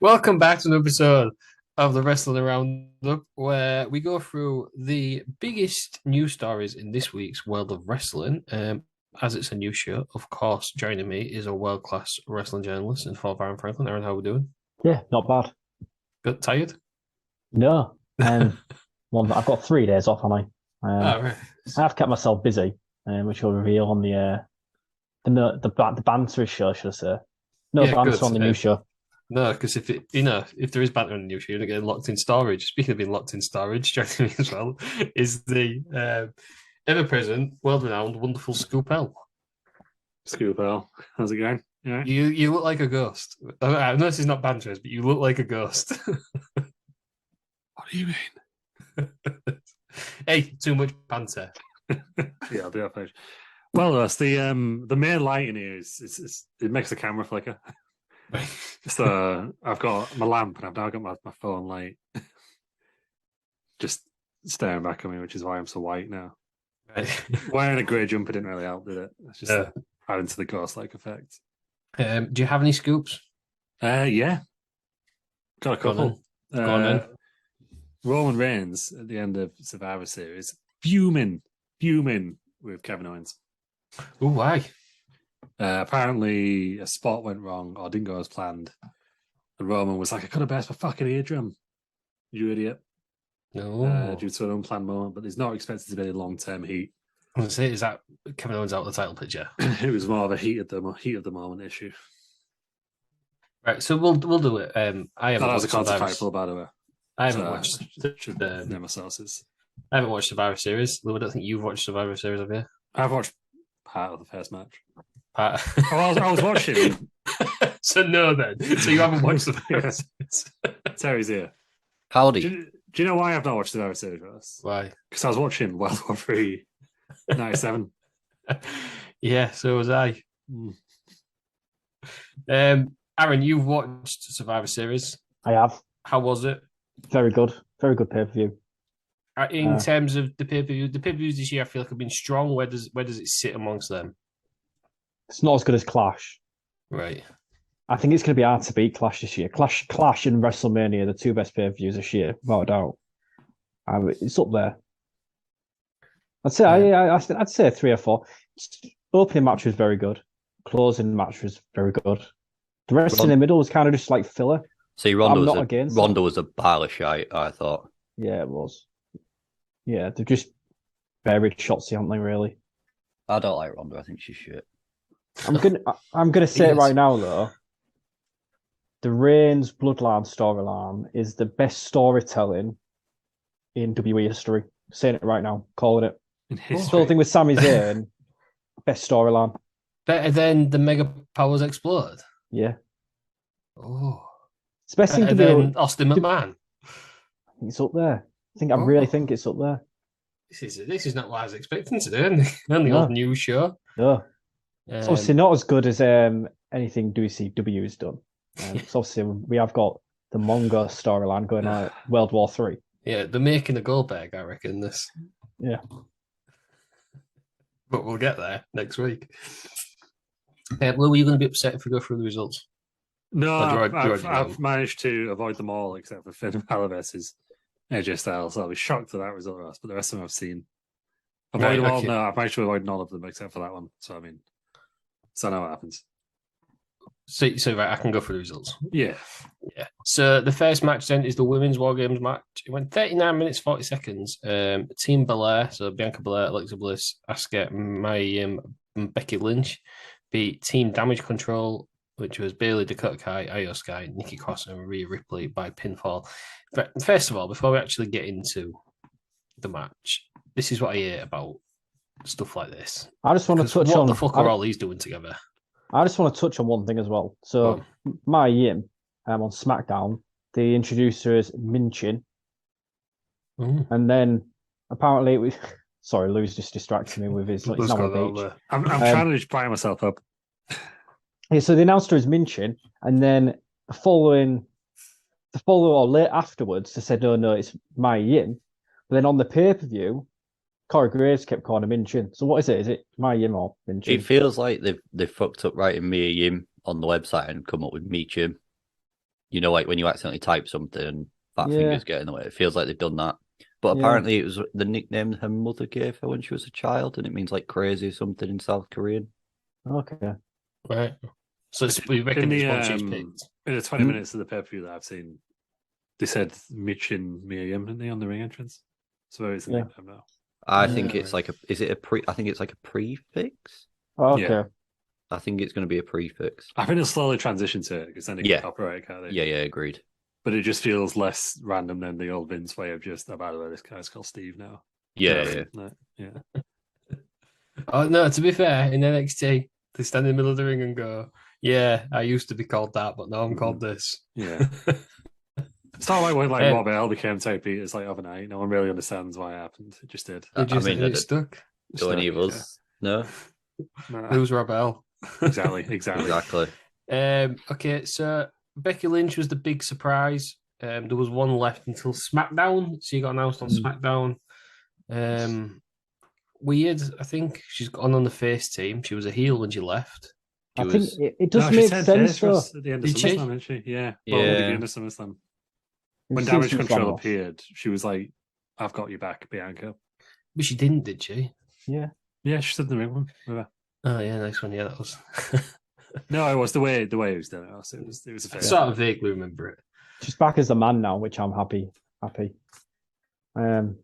Welcome back to an episode of the Wrestling Aroundup, where we go through the biggest news stories in this week's world of wrestling. As it's a new show, of course, joining me is a world-class wrestling journalist in Paul Aaron Franklin. Aaron, how are we doing? Yeah, not bad. Good, tired? No, I've got 3 days off, haven't I? Right. I have kept myself busy, which will reveal on the banter show, should I say? No Yeah, good. banter on the new show. No, because if there is banter in the new show, you're getting locked in storage. Speaking of being locked in storage, joining me as well is the ever-present, world-renowned, wonderful Scoop L. Scoop L. How's it going? Yeah. You look like a ghost. I know this is not banterous, but you look like a ghost. What do you mean? Hey, too much banter. Yeah, I'll do that first. Well, Russ, the main light in here it makes the camera flicker. So I've got my lamp and I've now got my phone light just staring back at me, which is why I'm so white now. Right. Wearing a grey jumper didn't really help, did it? It's just Yeah. adding to the ghost-like effect. Do you have any scoops? Yeah. Got a couple. Go on then. Roman Reigns at the end of Survivor Series, fuming with Kevin Owens. Oh, why? Apparently, a spot went wrong or didn't go as planned. And Roman was like, I could have best my fucking eardrum. You idiot. No. Due to an unplanned moment, but there's not expected to be any long-term heat. I was say, is that Kevin Owens out of the title picture? It was more of a heat of the moment issue. Right, so we'll do it. I haven't That was a watched concept Survivor. title, by the way. I haven't So, watched should name my sources. I haven't watched Survivor Series. Lou, I don't think you've watched Survivor Series, have you? I've watched part of the first match. Pat? I was watching. So no, then. So you haven't watched Survivor Series. Terry's here. Howdy. Do you know why I've not watched Survivor Series, Russ? Why? Because I was watching World War III 97. Yeah, so was I. Aaron, you've watched Survivor Series. I have. How was it? Very good pay-per-view. In terms of the pay-per-views this year, I feel like have been strong. Where does it sit amongst them? It's not as good as Clash. Right. I think it's going to be hard to beat Clash this year. Clash and WrestleMania, the two best pay-per-views this year, without a doubt. It's up there. I'd say I'd say 3 or 4. Opening match was very good. Closing match was very good. The rest in the middle was kind of just like filler. See, Ronda was a pile of shite, I thought. Yeah, it was. Yeah, they've just buried shots, haven't they, really? I don't like Ronda. I think she's shit. I'm gonna say it right now though. The Reigns Bloodline storyline is the best storytelling in WWE history. Saying it right now, calling it. In The history. whole thing with Sami Zayn, best storyline. Better than the Mega Powers Explode. Yeah. Oh. It's the best thing Better to than do. Austin McMahon. It's up there. I really think it's up there. This is not what I was expecting to do on the old news show. No. It's obviously not as good as anything WCW has done. So obviously we have got the Mongo storyline going on at World War III. Yeah, they're making a Goldberg, I reckon, this. Yeah. But we'll get there next week. Lou, are you going to be upset if we go through the results? No, I've I've managed to avoid them all except for Finn Balor versus AJ Styles. So I'll be shocked at that result, Ross, but the rest of them I've seen. Avoid them all? No, I've managed to avoid none of them except for that one. So, I mean, I know what happens. So right, I can go through the results. Yeah. So the first match then is the women's WarGames match. It went 39 minutes, 40 seconds. Team Belair, so Bianca Belair, Alexa Bliss, Asuka, Mai and Becky Lynch beat Team Damage Control, which was Bayley, Dakota Kai, Io Sky, Nikki Cross, and Rhea Ripley by pinfall. But first of all, before we actually get into the match, this is what I hear about stuff like this. I just want to touch what on the fuck are all these doing together? I just want to touch on one thing as well. So, Mai Yim on SmackDown, they introduced her as Minchin. And then apparently it was. Sorry, Lou's just distracting me with his. He's not on the beach. I'm trying to just pry myself up. Yeah, so they announced her as Minchin, and then the follow or late afterwards, they said, no, it's Mai Yim. But then on the pay-per-view, Corey Graves kept calling him Minchin. So what is it? Is it Mai Yim or Minchin? It feels like they've fucked up writing Mia Yim on the website and come up with Meechim. You know, like when you accidentally type something and fat Yeah. fingers get in the way. It feels like they've done that. But Yeah. apparently it was the nickname her mother gave her when she was a child, and it means like crazy or something in South Korean. Okay. Right. So we reckon it's one she's picked. In the 20 minutes of the pay-per-view that I've seen, they said Mitch and Mia Yim, didn't they, on the ring entrance? So it's a nickname now. I think it's like I think it's like a prefix. Oh, okay. Yeah. I think it's going to be a prefix. I think it'll slowly transition to it because then they get copyright, can't they? Yeah, agreed. But it just feels less random than the old Vince way of just, oh, by the way, this guy's called Steve now. Yeah. Oh no, to be fair, in NXT, they stand in the middle of the ring and go, "Yeah, I used to be called that, but now I'm called this." Yeah. It's not like when Rob L became Type Peters like overnight. No one really understands why it happened. It just did. It stuck. Do any of us? No. Who's Rob L? Exactly. Okay, so Becky Lynch was the big surprise. There was one left until SmackDown. She got announced on SmackDown. Weird. I think she's gone on the face team. She was a heel when she left. I think it does make sense though. At the end of SummerSlam, didn't she? Yeah. Yeah. Well, at the end of SummerSlam. When Damage Control appeared, she was like, "I've got you back, Bianca." But she didn't, did she? Yeah. Yeah, she said the ring one. Oh yeah, nice one. Yeah, that was. No, it was the way it was done. It was a fair. I sort of vaguely remember it. She's back as a man now, which I'm happy.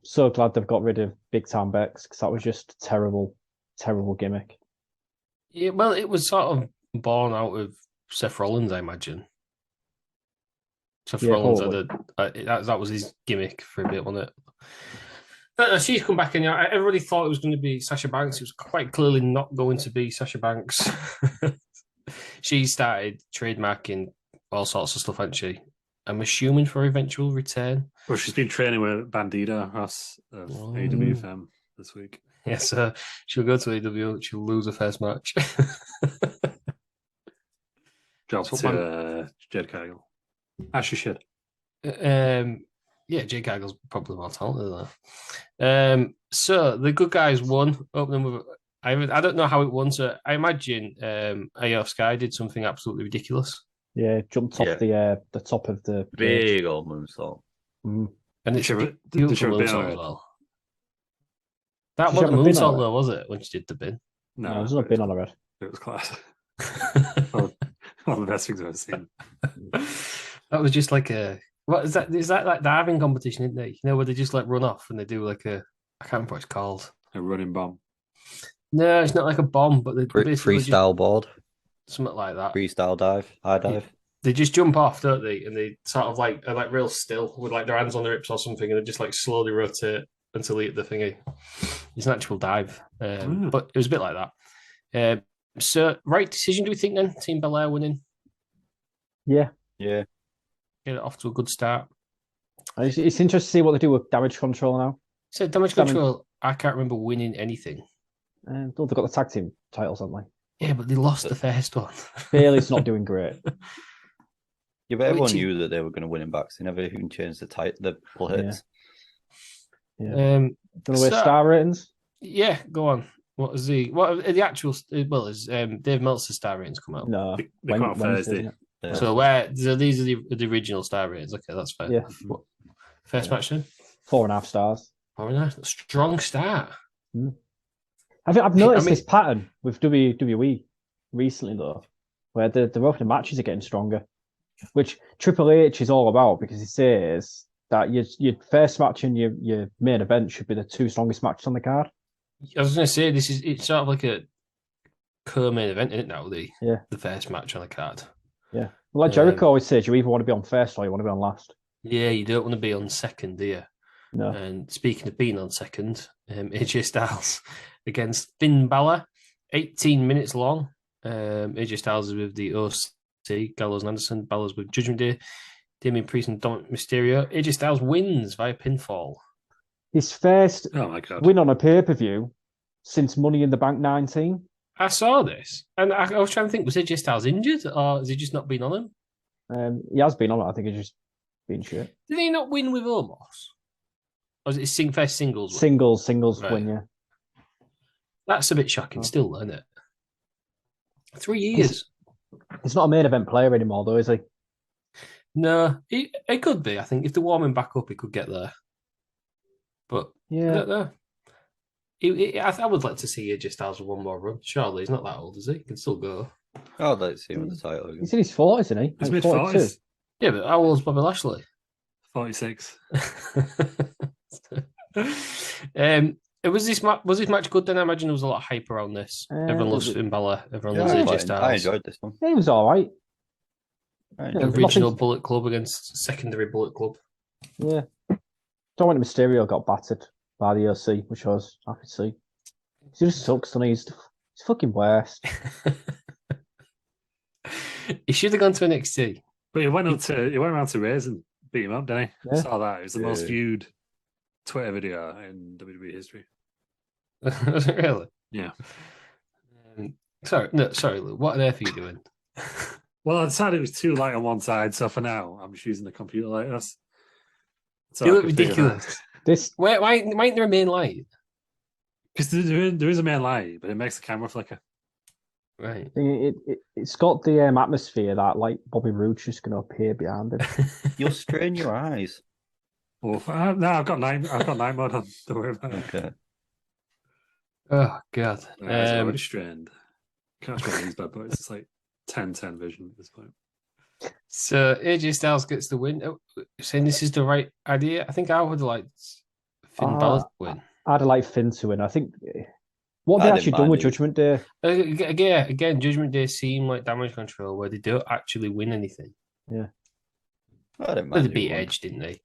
So glad they've got rid of Big Time Bex because that was just a terrible gimmick. Yeah, well, it was sort of born out of Seth Rollins, I imagine. Seth Rollins that was his gimmick for a bit, wasn't it? She's come back, and everybody thought it was going to be Sasha Banks. It was quite clearly not going to be Sasha Banks. She started trademarking all sorts of stuff, hasn't she? I'm assuming for eventual return. Well, she's been training with Bandita Ross of AEW fam this week. Yeah, so she'll go to AEW. She'll lose her first match. Drop to Jade Cargill. As she should. Yeah, Jade Cargill's probably more talented than that. So the good guys won. Opening with, I don't know how it won. So I imagine Io Sky did something absolutely ridiculous. Yeah, jumped off the top of the big old moonsault. And it's a beautiful moonsault as well. That wasn't a moonsault though, was it? When she did the bin. No, there's not a bin on the red. It was class. One of the best things I've ever seen. That was just like a what is that? Is that like diving competition, isn't it? You know where they just like run off and they do like a I can't remember what it's called. A running bomb. No, it's not like a bomb, but they freestyle board. Something like that. Freestyle dive, high dive. They just jump off, don't they? And they sort of like are like real still with like their hands on their hips or something, and they just like slowly rotate until they hit the thingy. It's an actual dive, but it was a bit like that. So, right decision, do we think then? Team Belair winning? Yeah. Get it off to a good start. It's interesting to see what they do with Damage Control now. So, Damage Control, I can't remember winning anything. They've got the tag team titles, haven't they? Yeah, but they lost the first one. Bailey's not doing great. Yeah, but everyone knew that they were going to win him back. So they never even changed the pull hits. Yeah. Star ratings? Yeah, go on. What are the actual? Well, is Dave Meltzer's star ratings come out? No, they come out Thursday. Yeah. So these are the original star ratings. Okay, that's fair. Yeah. First match then? 4.5 stars. 4.5. Strong start. I've noticed this pattern with WWE recently though, where the opening matches are getting stronger, which Triple H is all about because he says that your first match and your main event should be the two strongest matches on the card. I was going to say it's sort of like a co-main event, isn't it now? The first match on the card. Yeah, like Jericho always says, you either want to be on first or you want to be on last. Yeah, you don't want to be on second, do you? No. And speaking of being on second, AJ Styles against Finn Balor, 18 minutes long. AJ Styles is with the OC, Gallows and Anderson. Balor's with Judgment Day, Damian Priest and Dominic Mysterio. AJ Styles wins via pinfall. His first win on a pay-per-view since Money in the Bank 19. I saw this, and I was trying to think, was AJ Styles injured, or has he just not been on him? He has been on it. I think he's just been shit. Did he not win with Omos? Or was it his first singles win? Singles win, yeah. That's a bit shocking still, isn't it? 3 years. He's not a main event player anymore, though, is he? No, it could be. I think if they're warming back up, it could get there. But I Yeah. don't know. I would like to see AJ Styles with one more run. Surely he's not that old, is he? He can still go. I'd like to see him with the title again. He's in his 40s, isn't he? He's Like mid 42. 40s, Yeah, but how old's Bobby Lashley? 46. Was this match good then? I imagine there was a lot of hype around this. Everyone loves Finn Balor. Everyone loves AJ Styles. I enjoyed this one. Yeah, he was all right. Original Bullet Club against secondary Bullet Club. Yeah. Don't want Mysterio got battered by the OC, which I was happy to see. He just sucks, and he's fucking worst. He should have gone to NXT. But he went around to Raze and beat him up, didn't he? Yeah. I saw that. It was the most viewed Twitter video in WWE history. Was it really? Yeah. Sorry, Lou. What on earth are you doing? Well, I decided it was too light on one side, so for now, I'm just using the computer like this. So You look ridiculous. Why ain't there a main light? Because there is a main light, but it makes the camera flicker. Right. It's got the atmosphere that like Bobby Roode's just going to appear behind him. You'll strain your eyes. No, I've got night mode on. Don't worry about it. Okay. Oh God. It's already strained. Can't strain these bad boys. It's like 10-10 vision at this point. So AJ Styles gets the win. Saying this is the right idea. I think I would have liked Finn Balor to win. I'd have liked Finn to win. I think what they actually done with Judgment Day. Again, Judgment Day seemed like Damage Control, where they don't actually win anything. Yeah. I didn't mind. They beat Edge, didn't they?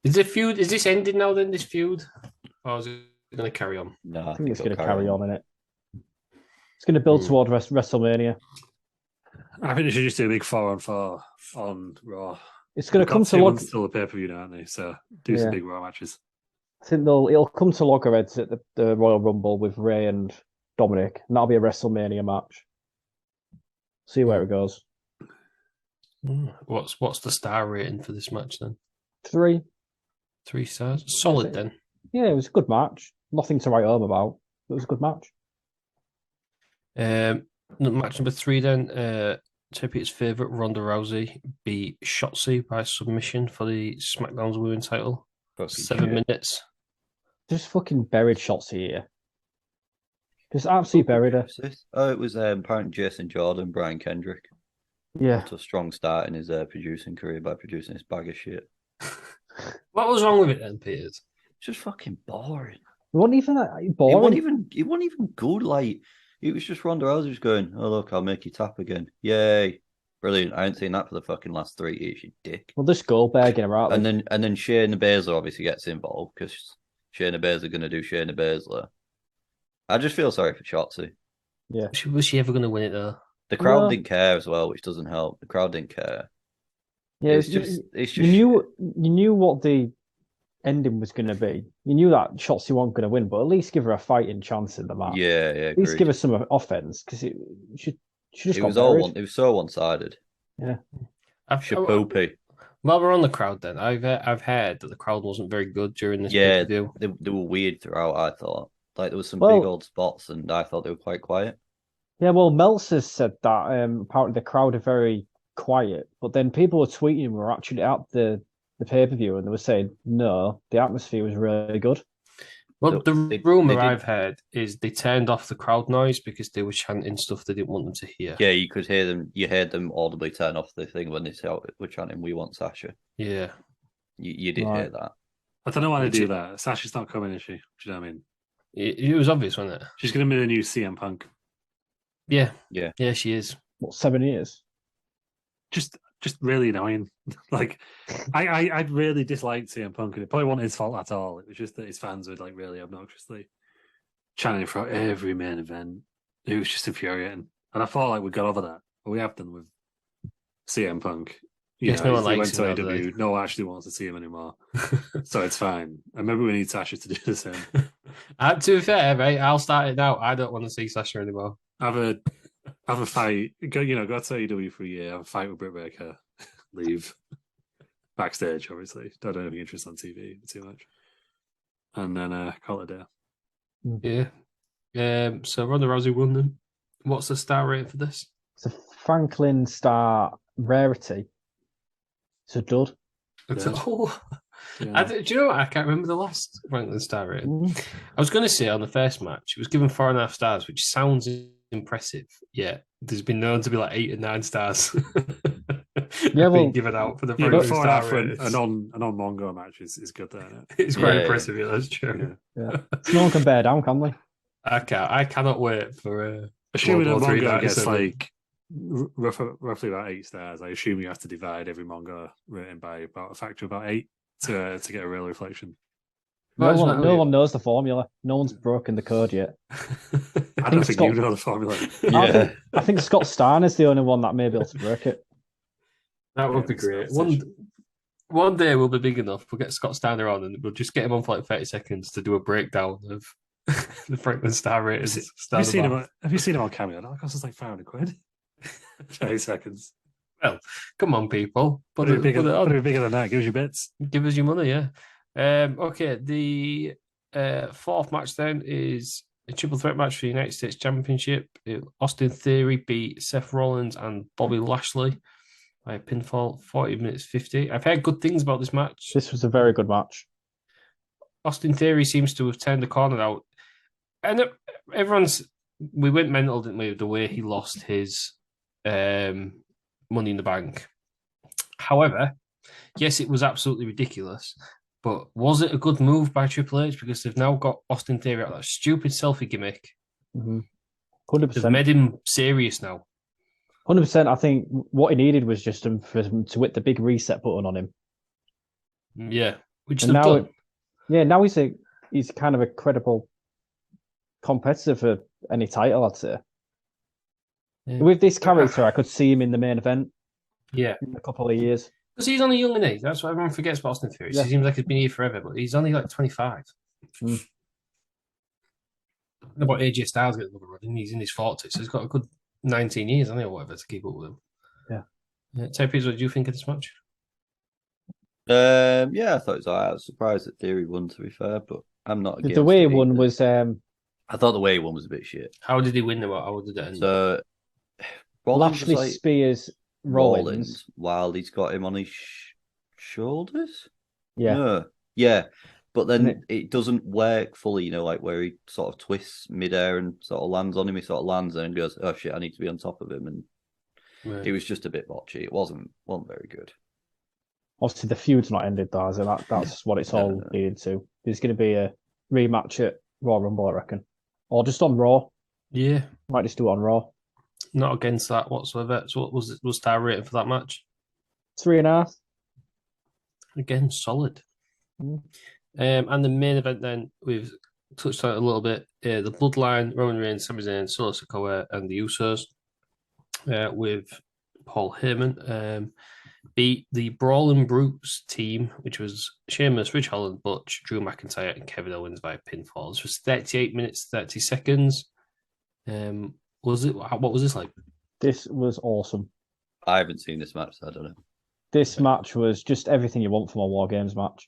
Is the feud? Is this ending now? Then this feud, or is it going to carry on? No, I think it's going to carry on in it. It's going to build toward WrestleMania. I think they should just do a big 4-on-4 on Raw. It's going to come to log. Still a pay-per-view now, aren't they? So do some big Raw matches. I think it'll come to loggerheads at the Royal Rumble with Ray and Dominic, and that'll be a WrestleMania match. See where it goes. What's the star rating for this match then? 3. 3 stars. Solid then. Yeah, it was a good match. Nothing to write home about. It was a good match. Match number 3 then. Peter's favourite, Ronda Rousey, beat Shotzi by submission for the SmackDown's Women's title. 7 minutes. Just fucking buried Shotzi here. Just absolutely buried her. Oh, it was apparently Jason Jordan, Brian Kendrick. Yeah. Got a strong start in his producing career by producing this bag of shit. What was wrong with it then, Peters? It's just fucking boring. It wasn't even boring. It wasn't even good. Like, it was just Ronda Rousey just going, "Oh look, I'll make you tap again. Yay, brilliant! I ain't seen that for the fucking last 3 years, you dick." Well, this Goldberg in her out. And then Shayna Baszler obviously gets involved because Shayna Baszler going to do Shayna Baszler. I just feel sorry for Shotzi. Yeah. Was she ever going to win it though? The crowd didn't care as well, which doesn't help. The crowd didn't care. Yeah, it's just you knew what the ending was going to be. You knew that Shotzi wasn't going to win, but at least give her a fighting chance in the match. Yeah. At least give her some offense because it just it was so one-sided. Yeah. Shapoopy. While we're on the crowd, then I've heard that the crowd wasn't very good during this. Yeah, they were weird throughout. I thought like there was some big old spots, and I thought they were quite quiet. Yeah, well, Meltzer said that apparently the crowd are very quiet, but then people were tweeting were actually at the pay-per-view and they were saying no, the atmosphere was really good. Well, the rumor I've heard is they turned off the crowd noise because they were chanting stuff they didn't want them to hear. Yeah, you could hear them. You heard them audibly turn off the thing when they were chanting, "We want Sasha." Yeah, you did hear that. I don't know why they do that. Sasha's not coming, is she? Do you know what I mean? It was obvious, wasn't it? She's going to be the new CM Punk. Yeah, she is. What, 7 years? Just really annoying. Like, I really disliked CM Punk, and it probably wasn't his fault at all. It was just that his fans would like really obnoxiously chanting for every main event. It was just infuriating, and I thought like we got over that, but we have done with CM Punk. Yes, no one likes him. No one actually wants to see him anymore, so it's fine. And maybe we need Sasha to do the same. To be fair, mate, I'll start it now. I don't want to see Sasha anymore. Have a fight. Go to AEW for a year. Have a fight with Britt Baker. Leave backstage. Obviously, don't have any interest on TV too much, and then call it a day. Yeah. So Ronda Rousey won them. What's the star rating for this? It's a Franklin star rarity. It's a dud. Oh, Yeah. do you know what? I can't remember the last Franklin star rating. Mm. I was going to say on the first match, it was given 4.5 stars, which sounds impressive. Yeah, there's been known to be like 8 and 9 stars. Yeah, well, being given out for the Yeah, but Franklin 4.5 star for ratings. a non-Mongo match is good, though, isn't it? It's quite Yeah. impressive. Yeah, that's true. Yeah. No one can bear down, can they? I cannot wait for Assuming that World War III Mongo gets 97. like roughly about 8 stars, I assume you have to divide every Mongo rating by about a factor of about 8 to get a real reflection. No That's one, what no we- one knows the formula. No one's broken the code yet. I don't think you Scott- know the formula. Yeah. I think Scott Stein is the only one that may be able to break it. That would Yeah, be it's not great. obsession. One day we'll be big enough. We'll get Scott Steiner on and we'll just get him on for like 30 seconds to do a breakdown of the Franklin star ratings. Have you seen him on Cameo? That costs us like £500. 30 seconds. Well, come on, people. Put it bigger than that. Give us your bits. Give us your money, yeah. Okay, the fourth match then is a triple threat match for the United States Championship. Austin Theory beat Seth Rollins and Bobby Lashley by a pinfall, 40 minutes 50. I've heard good things about this match. This was a very good match. Austin Theory seems to have turned the corner out. And we went mental, didn't we, the way he lost his Money in the Bank. However, yes, it was absolutely ridiculous, but was it a good move by Triple H? Because they've now got Austin Theory out of that stupid selfie gimmick. 100%. They've made him serious now. 100%. I think what he needed was just for him to hit the big reset button on him. Yeah, which And they've now, done. now he's kind of a credible competitor for any title, I'd say. Yeah. With this character, I could see him in the main event Yeah, in a couple of years. because he's only young in age. That's what everyone forgets about Austin Theory. Yeah. He seems like he's been here forever, but he's only like 25. Mm. And about AJ Styles getting another run, and he's in his 40s, so he's got a good 19 years, hasn't he, or whatever, to keep up with him. Yeah. Terry, what do you think of this match? Yeah, I thought it was all right. I was surprised that Theory won, to be fair, but I'm not against The way he it won either. was I thought the way he won was a bit shit. How did he win? How did it end? So Rollins Lashley was like spears Rollins. while he's got him on his shoulders. Yeah. No. Yeah. But then And it doesn't work fully, like where he sort of twists midair and sort of lands on him. He sort of lands there and goes, "Oh shit, I need to be on top of him." And Right. it was just a bit botchy. It wasn't very good. Obviously, the feud's not ended, though, so that's what it's all No. leading to. There's going to be a rematch at Royal Rumble, I reckon. Or just on Raw. Yeah, Might just do it on Raw. not against that whatsoever. So what was star rating for that match? 3.5. Again, solid. Mm. And the main event then, we've touched on it a little bit. The Bloodline, Roman Reigns, Sami Zayn, Solo Sikoa, and the Usos with Paul Heyman beat the Brawling Brutes team, which was Sheamus, Ridge Holland, Butch, Drew McIntyre, and Kevin Owens by pinfall. This was 38 minutes, 30 seconds. What was this like? This was awesome. I haven't seen this match, so I don't know. This match was just everything you want from a WarGames match.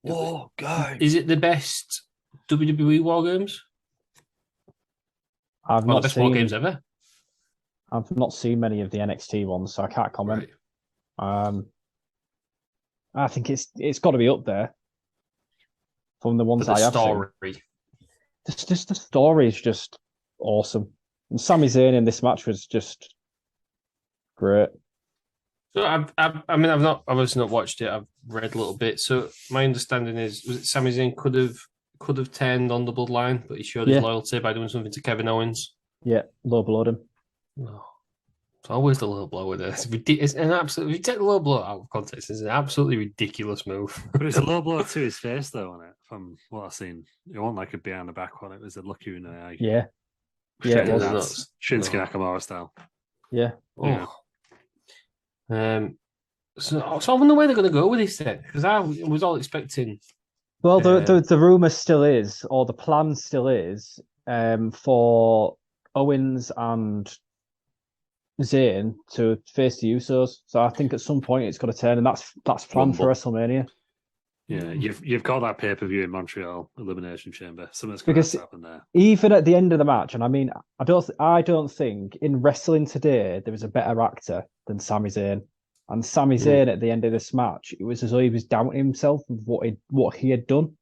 Oh, God. Is it the best WWE WarGames? I've Or the not best seen WarGames ever? I've not seen many of the NXT ones, so I can't comment. Right. I think it's got to be up there from the ones For the I have story. seen. Just the story is just awesome, and Sami Zayn in this match was just great. So I've not obviously not watched it. I've read a little bit. So my understanding is, was it Sami Zayn could have turned on the Bloodline, but he showed his loyalty by doing something to Kevin Owens. Yeah, low blowed him. Oh, it's always the low blow with it. It's an absolute. If you take the low blow out of context, it's an absolutely ridiculous move. But it's a low blow to his face, though, on it. From what I've seen, it wasn't like a behind the back one. It was a look you in the eye. Yeah, yeah, it was nuts. Shinsuke No. Nakamura style. yeah. Oh. So I wonder where they're going to go with this then, because I was all expecting. Well, the rumor still is, or the plan still is, for Owens and Zayn to face the Usos. So I think at some point it's got to turn, and that's planned for WrestleMania. Yeah, you've got that pay per view in Montreal, Elimination Chamber. Something's going Because to happen there. even at the end of the match, and I mean, I don't think in wrestling today there is a better actor than Sami Zayn. And Sami Zayn at the end of this match, it was as though he was doubting himself with what he had done.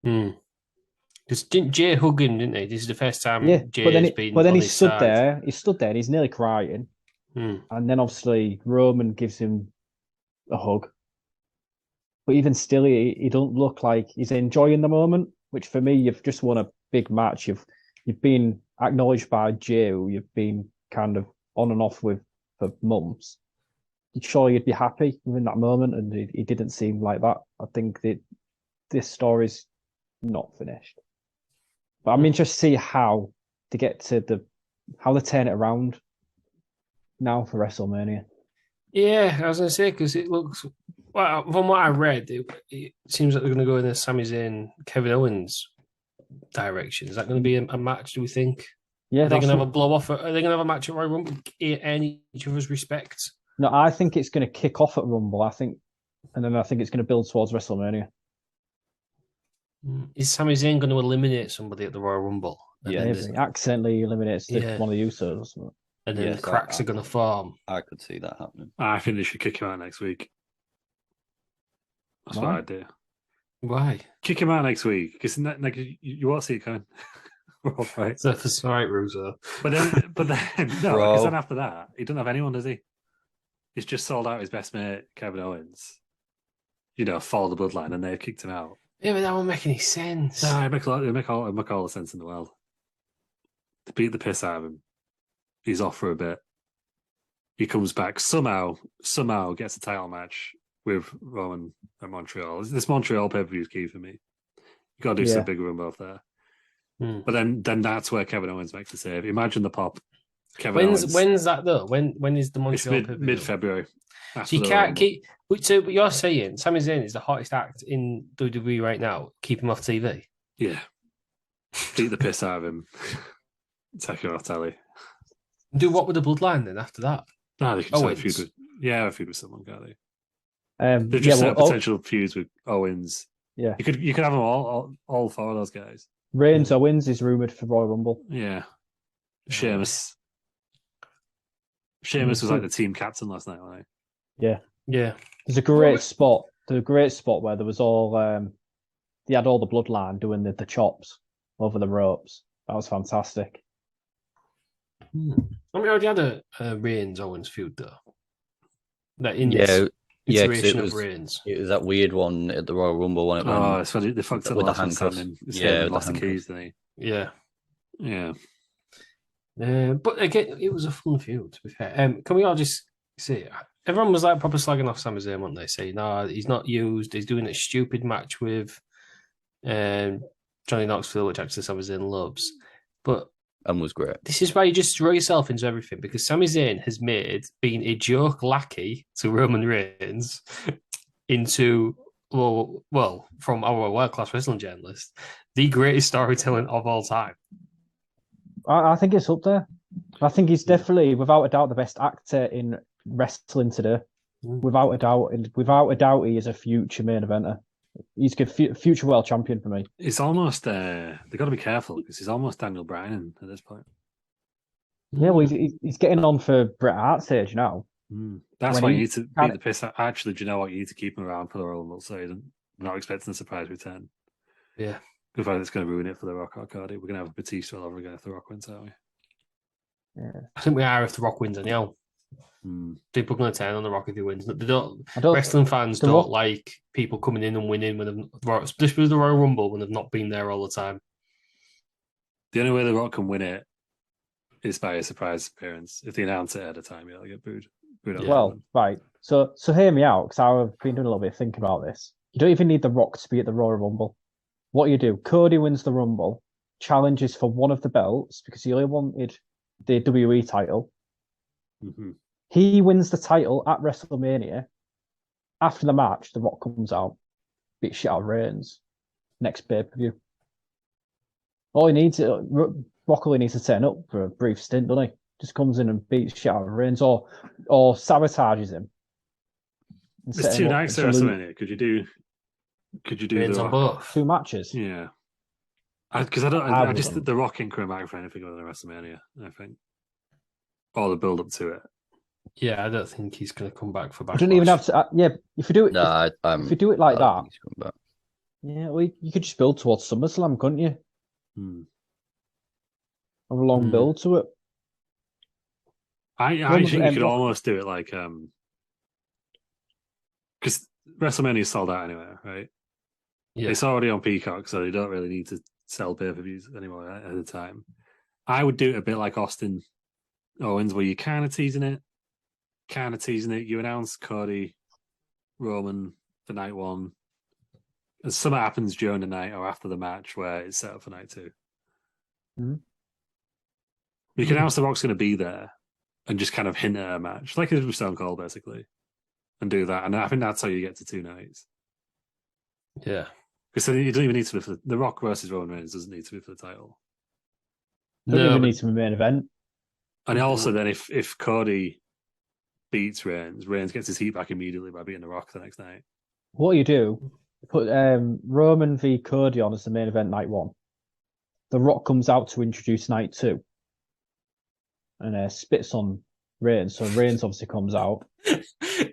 Because didn't Jay hug him, didn't he? This is the first time Jay but has been on he his stood side. there. He stood there and he's nearly crying. And then obviously Roman gives him a hug. But even still, he don't look like he's enjoying the moment. Which for me, you've just won a big match. You've been acknowledged by Jay, who you've been kind of on and off with for months. Surely you'd be happy in that moment, and he didn't seem like that. I think that this story's not finished. But I'm interested to see how to get to how they turn it around now for WrestleMania. Yeah, I was going to say, because it looks, well, from what I read, it seems like they're going to go in the Sami Zayn, Kevin Owens direction. Is that going to be a match, do we think? Yeah, are they going to have a blow off? Are they going to have a match at Royal Rumble in each other's respect? No, I think it's going to kick off at Rumble. And then I think it's going to build towards WrestleMania. Is Sami Zayn going to eliminate somebody at the Royal Rumble? Yeah, maybe accidentally eliminates one of the Usos. And then the cracks are going to form. I could see that happening. I think they should kick him out next week. That's what I'd do. Why? Kick him out next week because you won't see it coming. Right. That's right, Russo. But then no, because then after that, he doesn't have anyone, does he? He's just sold out his best mate, Kevin Owens. Follow the bloodline, and they've kicked him out. Yeah, but that won't make any sense. No, it make all the sense in the world. To beat the piss out of him, he's off for a bit. He comes back somehow gets a title match with Roman at Montreal. This Montreal pay-per-view is key for me. You got to do some big run both there. But then that's where Kevin Owens makes the save. Imagine the pop. When's that though? When is the Montreal? It's mid-February. So you can't keep. So you're saying Sami Zayn is the hottest act in WWE right now. Keep him off TV. Yeah, beat the piss out of him. Take him off telly. Do what with the bloodline then after that? No, they can have a feud with someone, can't they? They've just set potential feuds with Owens. Yeah, you could have them all four of those guys. Reigns Owens is rumored for Royal Rumble. Yeah, Sheamus. Sheamus was like the team captain last night, wasn't he? Yeah. There's a great spot. There's a great spot where there was all they had all the bloodline doing the chops over the ropes. That was fantastic. I mean, we already had a Reigns Owens feud though. That iteration of Reigns. It was that weird one at the Royal Rumble when it went. Oh, it's funny. They fucked up with the handcuffs. Lost the keys, didn't he? Yeah. But again, it was a fun feud, to be fair. Can we all just say, everyone was like proper slagging off Sami Zayn, weren't they? Saying, no, he's not used. He's doing a stupid match with Johnny Knoxville, which actually Sami Zayn loves. And was great. This is why you just throw yourself into everything, because Sami Zayn has made being a joke lackey to Roman Reigns into, well, from our world-class wrestling journalist, the greatest storytelling of all time. I think it's up there. I think he's definitely, without a doubt, the best actor in wrestling today. Without a doubt, he is a future main eventer. He's a future world champion for me. It's almost they've got to be careful because he's almost Daniel Bryan at this point. Yeah, well, he's getting on for Bret Hart's age now. That's why you need to beat the piss out. Actually, do you know what? You need to keep him around for the Royal Rumble, so you're not expecting a surprise return. Yeah. Good fact, it's going to ruin it for the Rock Cardi. We're going to have a Batista all over again if the Rock wins, aren't we? Yeah. I think we are if the Rock wins anyhow. People are going to turn on the Rock if he wins. Wrestling fans don't like people coming in and winning when this was the Royal Rumble when they've not been there all the time. The only way the Rock can win it is by a surprise appearance. If they announce it ahead of time, they'll get booed. Well, right. So hear me out, because I've been doing a little bit of thinking about this. You don't even need the Rock to be at the Royal Rumble. What do? Cody wins the Rumble, challenges for one of the belts because he only wanted the WWE title. He wins the title at WrestleMania. After the match, the Rock comes out, beats shit out of Reigns. Next pay-per-view. All he needs, Rock only needs to turn up for a brief stint, doesn't he? Just comes in and beats shit out of Reigns or sabotages him. There's 2 nights at WrestleMania. Could you do Reigns on both? 2 matches? Yeah. Because I just the Rock ain't coming back for anything other than WrestleMania, I think. Or the build up to it. Yeah, I don't think he's going to come back for Backlash. You don't even have to. If you do it, No, if you do it like I don't that, think he's coming back. yeah, well, you could just build towards SummerSlam, couldn't you? Hmm. Have a long build to it. I think you could almost do it like because WrestleMania is sold out anyway, right? Yeah. It's already on Peacock, so they don't really need to sell pay-per-views anymore at the time. I would do it a bit like Austin Owens, where you're kind of teasing it. You announce Cody, Roman for night one. And something happens during the night or after the match where it's set up for night two. Mm-hmm. You can announce The Rock's going to be there and just kind of hint at a match, like it did with Stone Cold, basically, and do that. And I think that's how you get to 2 nights. Yeah. Because you don't even need to be for The Rock versus Roman Reigns doesn't need to be for the title. Don't even need to be main event. And also, then if Cody beats Reigns gets his heat back immediately by beating The Rock the next night. What you do, put Roman v Cody on as the main event night 1. The Rock comes out to introduce night 2 and spits on Reigns. So Reigns obviously comes out.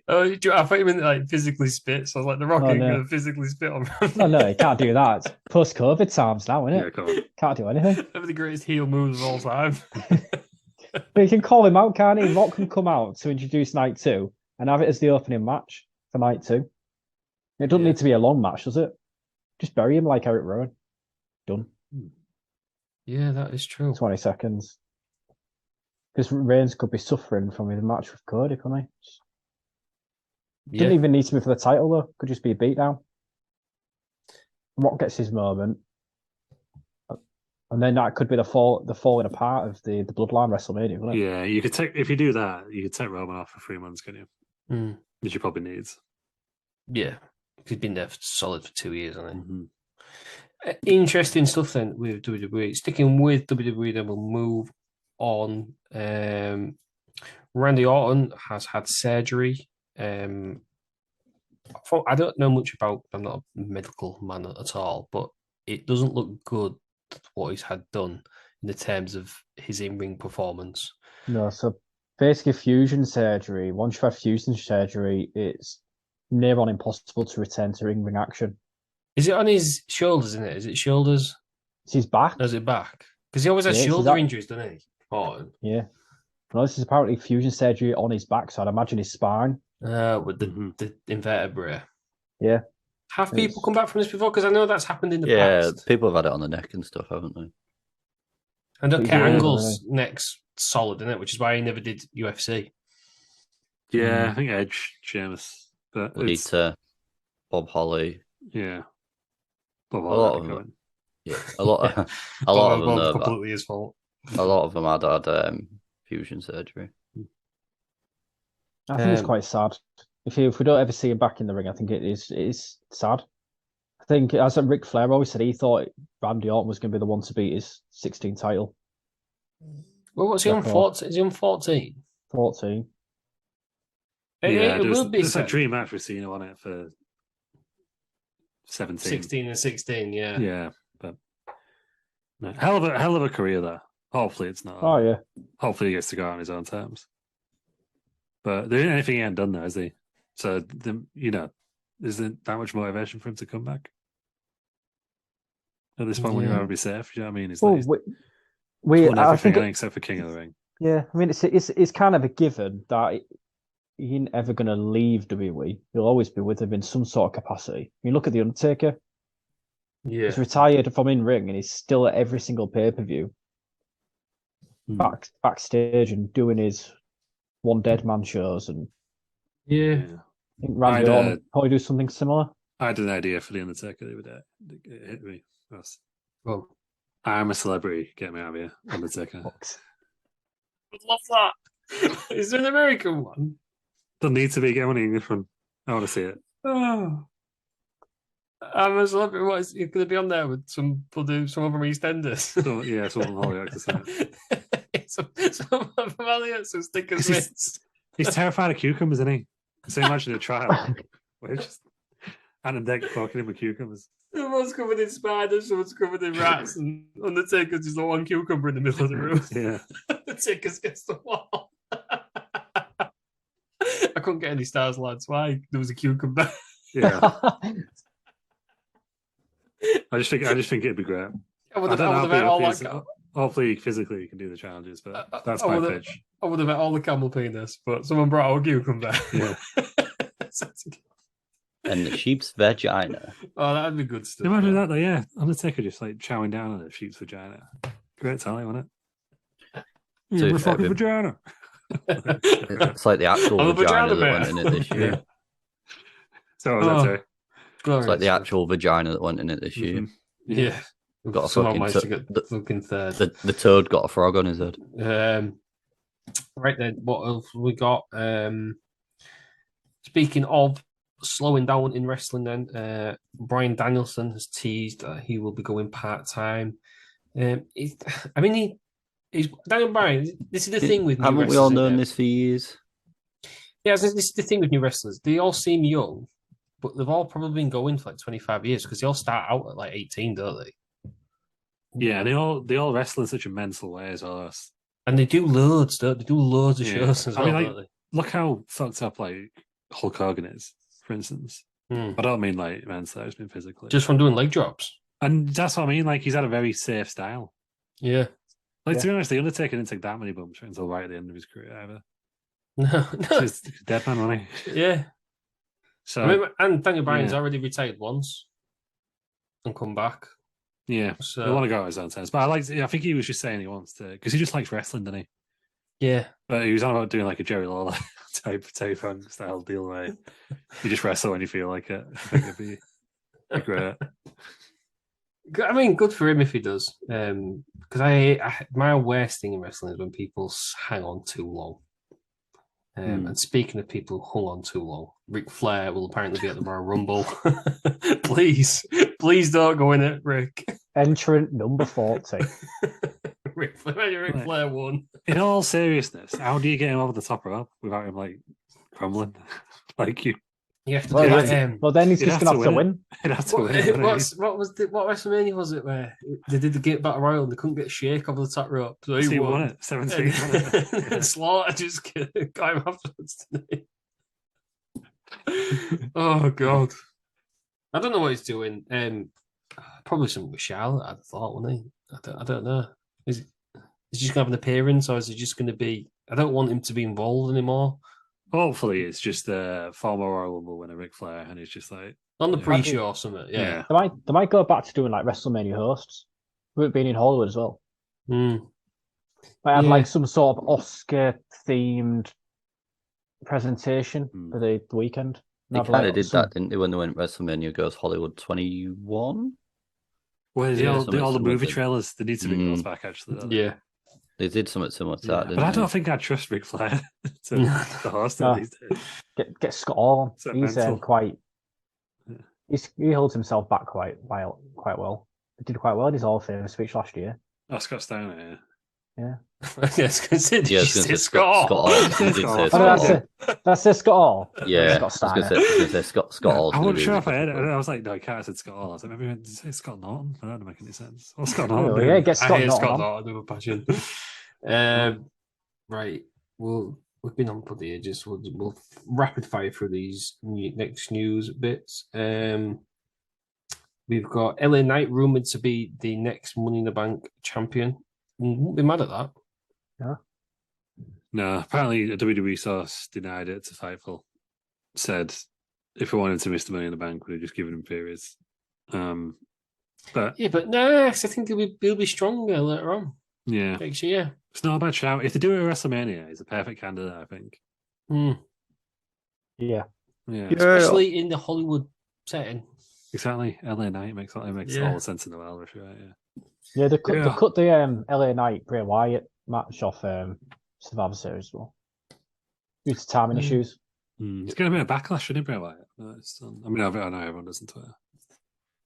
I thought you meant like physically spits. I was like, The Rock ain't going to physically spit on him. No, you can't do that. It's post-COVID times now, isn't it? Yeah, come on. Can't do anything. One of the greatest heel moves of all time. But you can call him out, can't he? Rock can come out to introduce night 2 and have it as the opening match for night 2. It doesn't need to be a long match, does it? Just bury him like Eric Rowan. Done. Yeah, that is true. 20 seconds. Because Reigns could be suffering from his match with Cody, couldn't he? Didn't even need to be for the title, though. Could just be a beatdown. Rock gets his moment. And then that could be the falling apart of the Bloodline WrestleMania, wouldn't it? Yeah, you could take, if you do that, you could take Roman off for 3 months, can you? Which you probably needs. Yeah. He's been there solid for 2 years, hasn't he? Mm-hmm. Interesting stuff then with WWE. Sticking with WWE, then we'll move on. Randy Orton has had surgery. I don't know much about. I'm not a medical man at all, but it doesn't look good what he's had done in the terms of his in-ring performance. No, so basically fusion surgery. Once you've had fusion surgery, it's near on impossible to return to in-ring action. Is it on his shoulders, isn't it? Is it shoulders? It's his back. Or is it back? Because he always has shoulder injuries, doesn't he? Orton. Yeah. No, this is apparently fusion surgery on his back, so I'd imagine his spine. With the invertebrate. Yeah. Have people come back from this before? Because I know that's happened in the past. Yeah, people have had it on the neck and stuff, haven't they? And Kurt Angle's neck's solid, isn't it? Which is why he never did UFC. Yeah, I think Edge, Sheamus. But Lita, Bob Holly. Yeah. Bob Holly. A lot of them. Yeah, a lot of them. Completely his fault. A lot of them had fusion surgery. I think it's quite sad. If we don't ever see him back in the ring, I think it is sad. I think, as Ric Flair always said, he thought Randy Orton was going to be the one to beat his 16 title. Well, what's he on 14? Is he on 14? 14. Yeah, it will be a dream match with Cena on it for 17. 16 and 16, yeah. Yeah, but no, hell of a career there. Hopefully it's not. Oh, yeah. Hopefully he gets to go out on his own terms. But there isn't anything he hasn't done there, is he? So, isn't that much motivation for him to come back? At this point, when you'd rather be safe, you know what I mean? It's I think except for King of the Ring. Yeah, I mean, it's kind of a given that he ain't ever going to leave WWE. He'll always be with him in some sort of capacity. I mean, look at The Undertaker. Yeah. He's retired from in-ring and he's still at every single pay-per-view. Backstage and doing his One Dead Man shows. And yeah. I think Randy Orton probably do something similar. I had an idea for The Undertaker the other day. It hit me. Oh. I'm a celebrity. Get me out of here, Undertaker. I love that. Is there an American one? Doesn't need to be. Get one in English one. I want to see it. Oh. I'm a celebrity. What is it going to be on there with some from EastEnders? Someone from Hollywood to say it. Some from Elliot, some stickers. He's terrified of cucumbers, isn't he? So imagine a trial. Where just Adam Deck clocking him with cucumbers. Someone's covered in spiders, someone's covered in rats, and Undertaker's just the one cucumber in the middle of the room. Yeah. Undertaker's against the wall. couldn't get any stars, lads. Why? There was a cucumber. Yeah, I just think it'd be great. I would I have don't know how bet big all it is. that. Hopefully, physically, you can do the challenges, but that's I my would pitch. I would have bet all the camel penis, but someone brought out a cucumber. Yeah. And the sheep's vagina. Oh, that'd be good stuff. Imagine that, though. Yeah, Undertaker just like chowing down on a sheep's vagina. Great talent, wasn't it? So Yeah, my if fucking ever- vagina. It's like the actual I'm a vagina vagina that bear. went in it this year. Yeah. So what was that say? Glorious It's like the stuff. actual vagina that went in it this year. Mhm. Yeah. Got a Somehow fucking managed to t- get fucking third. The toad got a frog on his head. Right then, what else we got? Speaking of slowing down in wrestling, then Bryan Danielson has teased that he will be going part time. He's Daniel Bryan. This is the thing with new Haven't wrestlers. we all isn't known it? this for years? Yeah, this is the thing with new wrestlers. They all seem young, but they've all probably been going for like 25 years because they all start out at like 18, don't they? Yeah, they all wrestle in such a mental way as well. And they do loads, don't they? They do loads of Yeah. shows as I well, mean, like, don't they? Look how fucked up like Hulk Hogan is, for instance. Hmm. I don't mean like mentally, I just mean physically. Just from doing leg drops. And that's what I mean. Like he's had a very safe style. Yeah. Like to be honest, the Undertaker didn't take that many bumps until right at the end of his career either. No. He's a dead man, wasn't he? Yeah. So I mean, and Daniel Bryan's yeah. already retired once and come back. yeah, So they want to go at his own terms. But I think he was just saying he wants to because he just likes wrestling, doesn't he? yeah. But he was on about doing like a Jerry Lawler type Funk style deal where you just wrestle when you feel like it. I think it'd be great. I mean, good for him if he does. Because my worst thing in wrestling is when people hang on too long. And speaking of people who hung on too long, Ric Flair will apparently be at the Royal Rumble. Please don't go in it, Rick. Entrant number 40. Ric Flair won. In all seriousness, how do you get him over the top rope without him like crumbling? Like you, You have to Well, do yeah. that. Well, then he's You'd just have going to to have to win win. you'd have to win, wouldn't you? What WrestleMania was it where they did the Gate Battle Royal and they couldn't get Shake over the top rope? So So he he won. won it 17. And Slaughter just got him afterwards today. Oh god. I don't know what he's doing. Probably something with Charlotte, I'd have thought, wouldn't he? I don't know. Is he just gonna have an appearance or is he just gonna be I don't want him to be involved anymore. Hopefully, it's just a former Royal Rumble winner, Ric Flair, and it's just like On the Yeah. pre-show or something, yeah. They might go back to doing like WrestleMania hosts. With it being in Hollywood as well. Mm. Might have Yeah. like some sort of Oscar themed presentation Hmm. for the weekend. They Have, kind of like, did some- that, didn't they, when they went WrestleMania goes Hollywood 21? well, Yeah, all something the similar movie to- trailers. They need to bring those back actually. don't they? Yeah. They did something similar to Yeah. that, didn't But I they? don't think I trust Ric Flair to the host No. at these days. get Scott Hall on. So He's mental. quite. Yeah. He holds himself back quite well. He did quite well in his Hall of Fame speech last year. Oh, Scott Steiner, yeah. Yes, consider Yeah, I you was going to say said Scott. Scott Hall. You did say Oh, Oh, no, Scott Hall. that's it, Scott Hall. Yeah, Scott I was Steiner. going to say Scott Hall's I gonna wasn't be sure really if I heard it. difficult. I was like, no, I can't. I said Scott Hall. I was like, maybe did you say Scott Norton? That doesn't make any sense. What's Scott Norton? Oh, doing? yeah, get I Scott hate Norton Scott on. Norton with a passion. Right. We've been on for the ages. We'll rapid fire through these next news bits. We've got LA Knight rumored to be the next Money in the Bank champion. Wouldn't be mad at that. No, apparently a WWE source denied it to Fightful. Said if we wanted to miss the Money in the Bank, we'd have just given him periods. But Yeah, but no, I think he'll be stronger later on yeah, next year. it's not a bad shout. If they do it at WrestleMania, he's a perfect candidate, I think. Hmm. Yeah. Yeah, Especially in the Hollywood setting. exactly. LA Knight makes all the sense in the world, for sure. Yeah. Yeah, they cut Yeah. the LA Knight Bray Wyatt match off Survivor Series as well. Due to timing issues. It's going to be a backlash, shouldn't it, Bray Wyatt? I mean, I know everyone does on Twitter.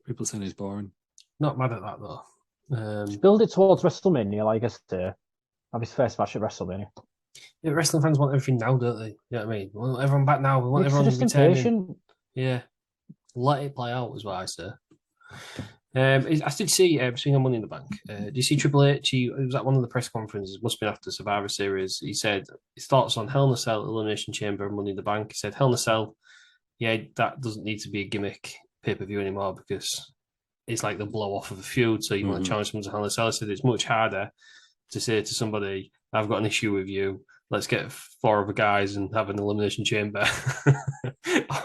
People saying he's boring. Not mad at that though. Build it towards WrestleMania, like I say. Have his first match at WrestleMania. Yeah, wrestling fans want everything now, don't they? You know what I mean? We want everyone back now. We want It's everyone just returning. impatient. Yeah. Let it play out is what I say. I did see, speaking of Money in the Bank, do you see Triple H? He was at one of the press conferences, must have been after Survivor Series. He said his thoughts on Hell in a Cell, Elimination Chamber, and Money in the Bank. He said Hell in a Cell, yeah, that doesn't need to be a gimmick pay-per-view anymore because it's like the blow off of a feud. So you want to challenge someone to Hell in a Cell. He said it's much harder to say to somebody, I've got an issue with you. Let's get 4 other guys and have an elimination chamber.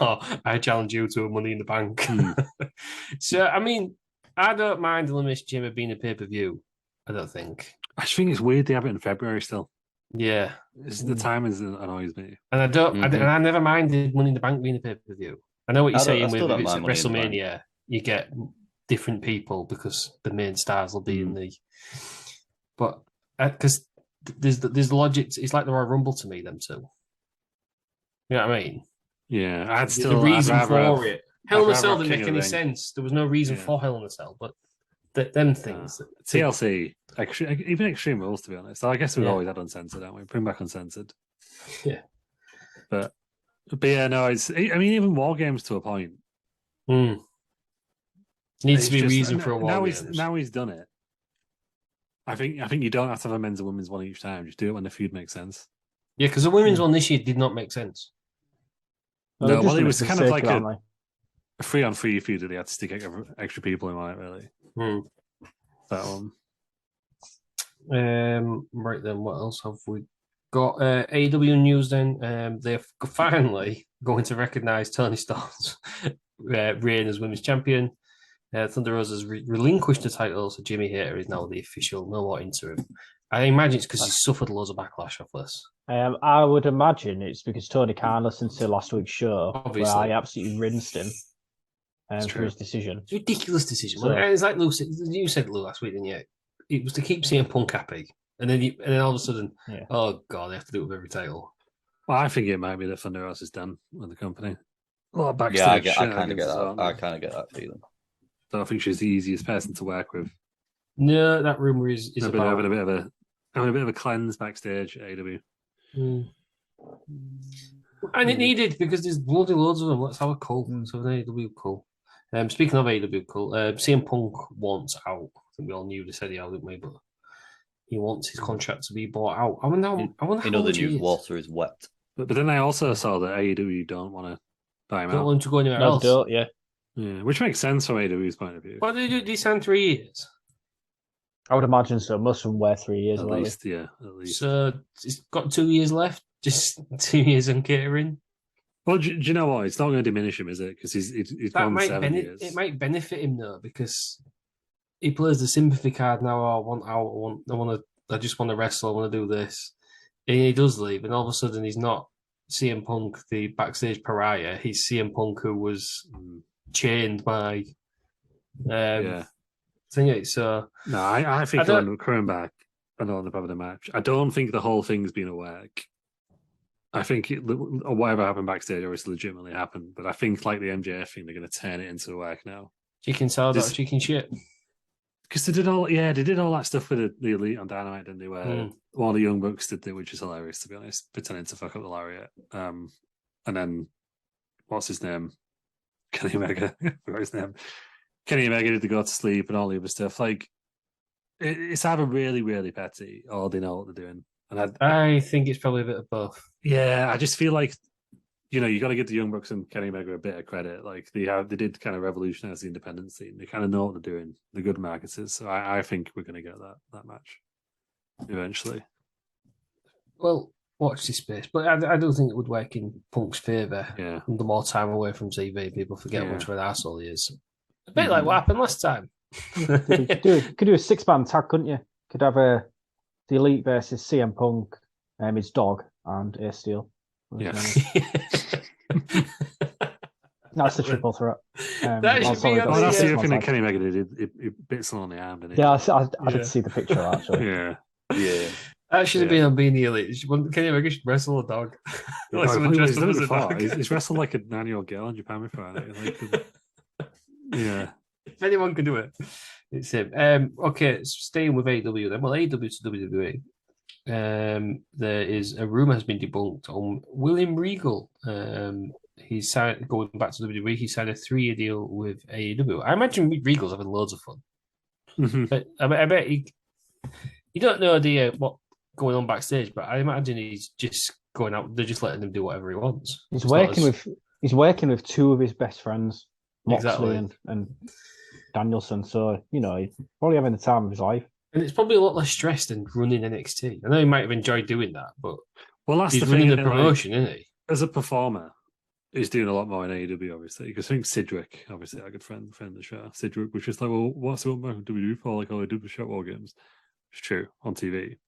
Or I challenge you to a Money in the Bank. So, I mean, I don't mind elimination chamber being a pay-per-view. I don't think. I just think it's weird they have it in February still. Yeah. The timing annoys me. And I never minded Money in the Bank being a pay-per-view. I know what you're saying with it's at WrestleMania, you get different people because the main stars will be in the... But because there's the logic, it's like the Royal Rumble to me, them two. You know what I mean? Yeah, I'd still... The reason for it. Hell in a Cell didn't make any sense. There was no reason for Hell in a Cell, but them things. TLC, even Extreme Rules, to be honest. I guess we've always had uncensored, haven't we? Bring back uncensored. Yeah. But yeah, no, it's... I mean, even WarGames to a point. Needs to be a reason for a WarGames. Now he's done it. I think you don't have to have a men's and women's one each time. Just do it when the feud makes sense. Yeah, because the women's one this year did not make sense. No, well, it was kind of like a 3-on-3 feud that they had to stick extra people in on it, really. That one. Right then, what else have we got? AEW news then. They're finally going to recognise Tony Storm's reign as women's champion. Thunder Rosa's relinquished the title, so Jimmy Hayter is now the official, no more interim. I imagine it's because he's suffered loads of backlash off this. I would imagine it's because Tony Khan listened to last week's show, obviously, where I absolutely rinsed him for his decision. It's a ridiculous decision. So, it's like Lou, you said Lou last week, didn't you? It was to keep CM Punk happy, and then all of a sudden, oh god, they have to do it with every title. Well, I think it might be that Thunder Rosa is done with the company. A lot of backstage. Yeah, I kind of get that. I kind of get that feeling. I don't think she's the easiest person to work with. No, that rumor is about having a bit of a cleanse backstage at AEW. And it needed because there's bloody loads of them. Let's have a call. So AEW call. Speaking of AEW call, CM Punk wants out. I think we all knew they said he out, didn't we? But he wants his contract to be bought out. I wonder the news water is wet. But then I also saw that AEW don't want to buy him out. Don't want to go anywhere else. Yeah, which makes sense from AEW's point of view. What do they do? They sign 3 years? I would imagine so. Most of them wear 3 years. At least. So it's got 2 years left. Just 2 years on catering. Well, do you know what? It's not going to diminish him, is it? Because he's gone 7 years. It might benefit him though, because he plays the sympathy card now. I want out. I just want to wrestle. I want to do this. And he does leave, and all of a sudden he's not CM Punk, the backstage pariah. He's CM Punk who was chained by thingy. So no, I think coming back and on the match, I don't think the whole thing's been a work. I think whatever happened backstage obviously legitimately happened, but I think like the MJF thing, they're going to turn it into a work now. Chicken salad or chicken shit. Because they did all that stuff with the Elite on Dynamite, didn't they? Where one of the Young Bucks did, which is hilarious to be honest, pretending to fuck up the Lariat. And then what's his name? Kenny Omega. Forgot his name. Kenny Omega did the go to sleep and all the other stuff. Like it's either really, really petty or they know what they're doing. And I think it's probably a bit of both. Yeah, I just feel like you got to give the Young Bucks and Kenny Omega a bit of credit. Like they did kind of revolutionize the independent scene. They kind of know what they're doing. They're good marketers. So I think we're going to get that match eventually. Well, watch this space, but I do think it would work in Punk's favour. Yeah, the more time away from TV, people forget how much of an arsehole he is. A bit like what happened last time. Could do a 6-man tag, couldn't you? Could have the Elite versus CM Punk, his dog, and Ace Steel. Yeah. That's the triple threat. That should be that's the other thing that Kenny Omega did. It bit someone on the arm, didn't it? Yeah, I did see the picture actually. Yeah. That should have been on Being the Elite. Kenny Omega should wrestle a dog. He's wrestled like a 9-year-old girl in Japan before. Yeah. If anyone can do it, it's him. Okay, staying with AEW then. Well, AEW to WWE. There is a rumor has been debunked on William Regal he's signed going back to WWE. He signed a 3-year deal with AEW. I imagine Regal's having loads of fun. But I bet you don't know what going on backstage, but I imagine he's just going out. They're just letting him do whatever he wants. He's working with two of his best friends, Moxley and Danielson. So he's probably having the time of his life. And it's probably a lot less stress than running NXT. I know he might have enjoyed doing that, but that's he's the running thing, the promotion, isn't he? As a performer, he's doing a lot more in AEW, obviously. Because I think Sidgwick, obviously, our good friend of the show, Sidgwick was just like, well, what's it on WWE for? Like, all they do was show WarGames. It's true, on TV.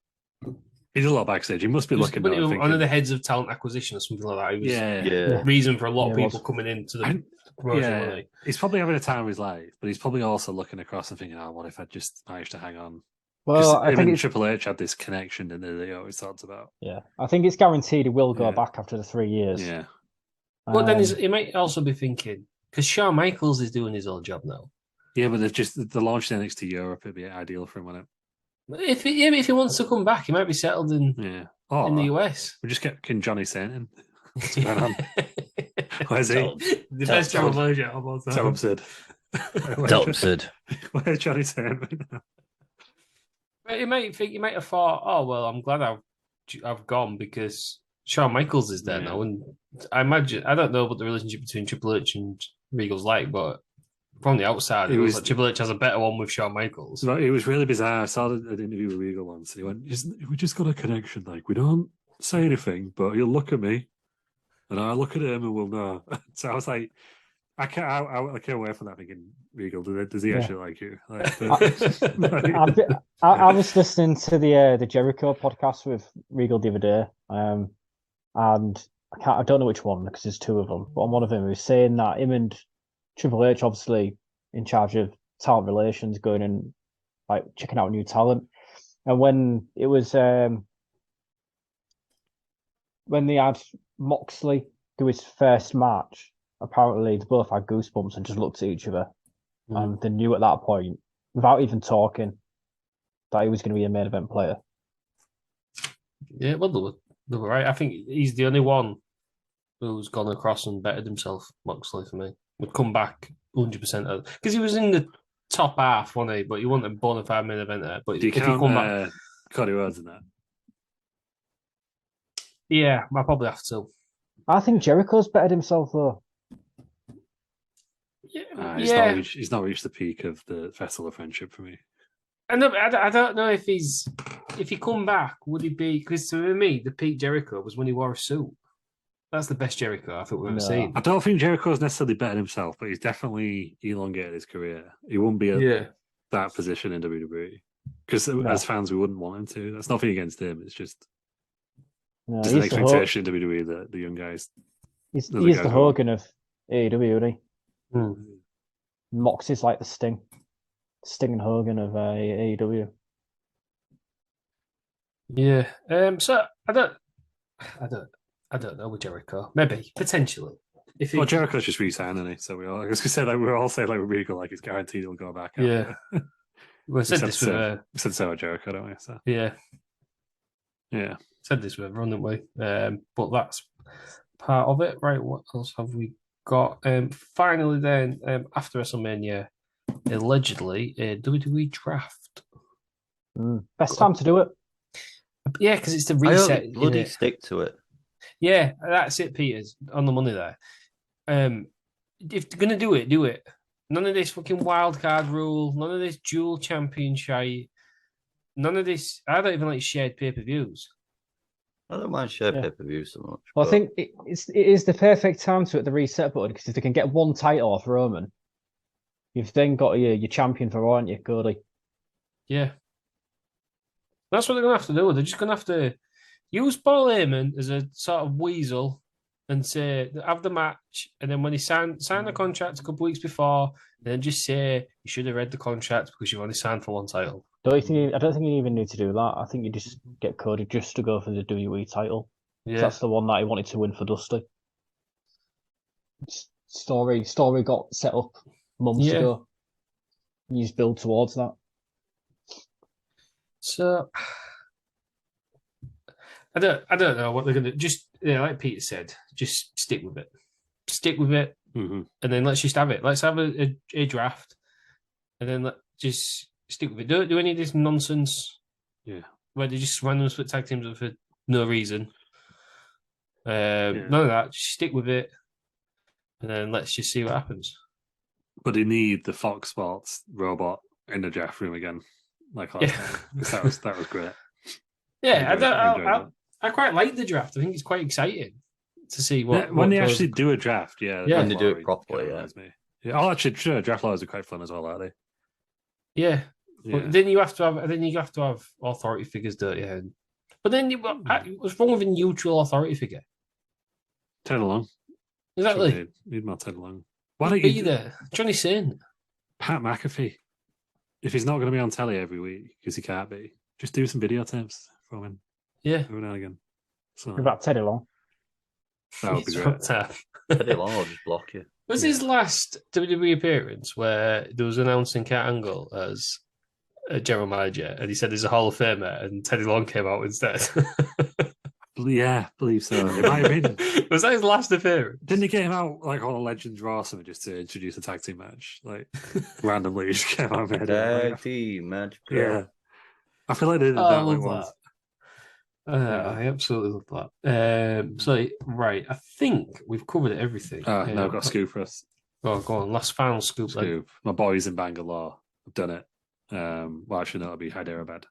He's a lot backstage. He must be looking at one of the heads of talent acquisition or something like that. He was Yeah. reason for a lot of people coming into the promotion. Yeah. He's probably having a time of his life, but he's probably also looking across and thinking, what if I just managed to hang on? Well, I think Triple H had this connection that he always talked about. Yeah, I think it's guaranteed he will go back after the 3 years. Yeah. But then he might also be thinking, because Shawn Michaels is doing his own job now. Yeah, but the launch in NXT Europe would be ideal for him, wouldn't it? If he wants to come back, he might be settled in the US. We just get Johnny Saint in. What's going on? Where's he? The best travel version of all time. So absurd. Where's Johnny Saint? But he might have thought, oh well, I'm glad I've gone because Shawn Michaels is there now, and I imagine I don't know what the relationship between Triple H and Regal's like, but from the outside, it was like Triple H has a better one with Shawn Michaels. No, it was really bizarre. I saw an interview with Regal once, and he went, "We just got a connection. Like we don't say anything, but he'll look at me, and I look at him, and we'll know." So I was like, I came away from that thinking, Regal, does he actually like you? I was listening to the Jericho podcast with Regal the other day, and I don't know which one because there's two of them, but on one of them he was saying that him and Triple H obviously in charge of talent relations, going and like checking out new talent, and when it was when they had Moxley do his first match. Apparently, they both had goosebumps and just looked at each other. And they knew at that point, without even talking, that he was going to be a main event player. Yeah, well, they were right. I think he's the only one who's gone across and bettered himself, Moxley, for me. Would come back 100%. Because he was in the top half, wasn't he? But he wasn't a bona fide main eventer. But do you count back... Cody Rhodes in that? Yeah, I probably have to. I think Jericho's bettered himself, though. He's not reached the peak of the Festival of Friendship for me. I don't know if he come back, would he be? Because to me, the peak Jericho was when he wore a suit. That's the best Jericho I think we've ever seen. I don't think Jericho's necessarily bettered himself, but he's definitely elongated his career. He wouldn't be at that position in WWE because as fans we wouldn't want him to. That's nothing against him. It's just there's an expectation in WWE that the young guys. He's the Hogan of AEW, isn't he? Mox is like the Sting and Hogan of AEW. Yeah. So I don't know with Jericho. Maybe potentially. Jericho's just re-signing it, so we're all saying like we're Regal, like it's guaranteed he'll go back. Yeah. We said this with said so with Jericho, don't we? So. Yeah. Said this with everyone, didn't we? But that's part of it, right? What else have we got? Finally, then after WrestleMania, allegedly a WWE draft. Best time to do it. Yeah, because it's the reset. Bloody stick to it. Yeah, that's it, Peters. On the money there. If they're gonna do it. None of this fucking wild card rule. None of this dual champion shite. None of this. I don't even like shared pay-per-views. I don't mind shared pay-per-views so much. Well, I think it is the perfect time to hit the reset button because if they can get one title off Roman, you've then got your champion for Raw, aren't you, Cody? Yeah. That's what they're going to have to do. They're just going to have to use Paul Heyman as a sort of weasel and say, have the match, and then when he sign the contract a couple of weeks before, then just say, you should have read the contract because you've only signed for one title. I don't think you even need to do that. I think you just get Cody just to go for the WWE title. Yeah. That's the one that he wanted to win for Dusty. Story got set up months ago. You just build towards that. So I don't know what they're gonna just like Peter said, just stick with it. stick with it, Mm-hmm. and then let's just have it. Let's have a draft, and then just stick with it. Don't do any of this nonsense. Yeah. Where they just random split tag teams up for no reason. None of that. Just stick with it, and then let's just see what happens. But they need the Fox Sports robot in the draft room again, like last time. 'Cause that was great. Yeah, I quite like the draft. I think it's quite exciting to see when they actually do a draft. Yeah, Yeah. When they do it properly, yeah. Yeah. Oh, actually, sure. Draft laws are quite fun as well, aren't they? Yeah. Yeah. But then you have to have authority figures, don't you? But then what's wrong with a neutral authority figure? Ted Long. Exactly. Need more Ted Long. Why don't Be you there? Johnny Sin. Pat McAfee? If he's not going to be on telly every week because he can't be, just do some video tapes from him. Yeah. Every now and again. So What about Teddy Long? that would be It's great. tough. Teddy Long will just block you. Was his last WWE appearance where there was announcing Kurt Angle as a general manager, and he said he's a Hall of Famer, and Teddy Long came out instead. Yeah, believe so. It might have been. Was that his last appearance? Didn't they get him out like on a Legends Raw or something just to introduce a tag team match? Like randomly he just came out and made it. Tag team match. Yeah. I feel like they did I that like love once. that. I absolutely love that. So right, I think we've covered everything. Now I've got a scoop for us. Oh, go on. Last final scoop. Then. Scoop. My boys in Bangalore have done it. Well, actually, no, it'll be Hyderabad.